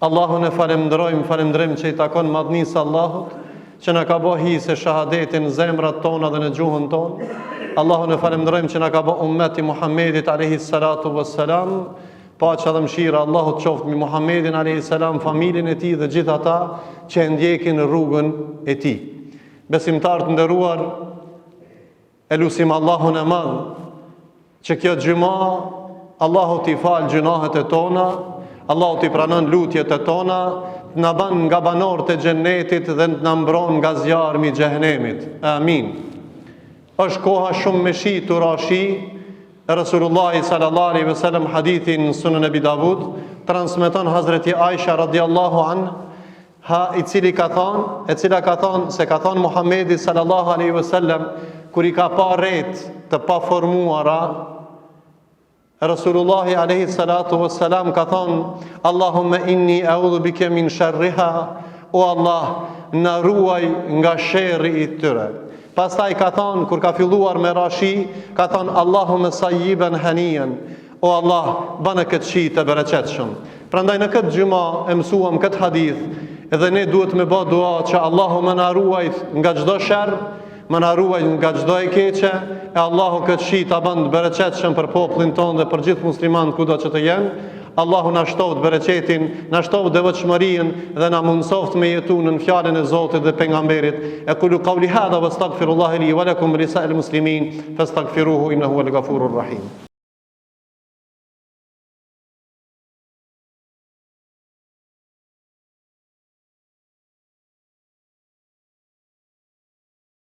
Allahun e falenderojmë që i takon madhnisë Allahut, që na ka bë hise shahadetin në zemrat tona dhe në gjuhën tonë. Allahun e falenderojmë që na ka bë ummeti Muhammedit alayhi salatu wassalam. Paqja dhe mëshira Allahut qoftë mbi Muhammedin alayhi salam, familjen e tij dhe gjithë ata që e ndjekin rrugën e tij. Besimtar të nderuar, e lutim Allahun e Madh që kjo xhumë Allahu t'i falë gjunahet e tona, Allahu t'i pranon lutjet e tona, të na bën nga banorët e xhennetit dhe të na mbron nga zjarmi i xhehenemit. Amin. Është koha shumë me shi të rashi. Rasulullah sallallahu alaihi wasallam hadithin në Sunan Abi Davud transmeton Hazreti Aisha radhiyallahu anha, e cila ka thonë se ka thonë Muhamedi sallallahu alaihi wasallam kur i ka pa rret të paformuara, Rasulullah alaihi salatu wassalam ka thonë: Allahumma inni a'udhu bika min sharriha, o Allah, na ruaj nga sherri i tyre. Pastaj ka thonë, kur ka filluar me rashi, ka thonë: Allahumma sayyiban haniyan, o Allah, bënë këtë shi të bereqetshëm. Prandaj në këtë gjuma e mësuam këtë hadith, edhe ne duhet me bë dua që Allahu më na ruaj nga çdo sherr, më na ruaj nga çdo e keqe, e Allahu këtë shi ta bën të bereqetshëm për popullin tonë dhe për gjithë muslimanët kudo që të jenë. Allahu na shtoft bereqetin, na shtoft devotshmërinë dhe na mundsoft me jetu në fjalën e Zotit dhe pejgamberit. Aqulu qawli hadha wastaghfirullaha li wa lakum wa lisa'il muslimin fastaghfiruhu innahu huwal ghafurur rahim.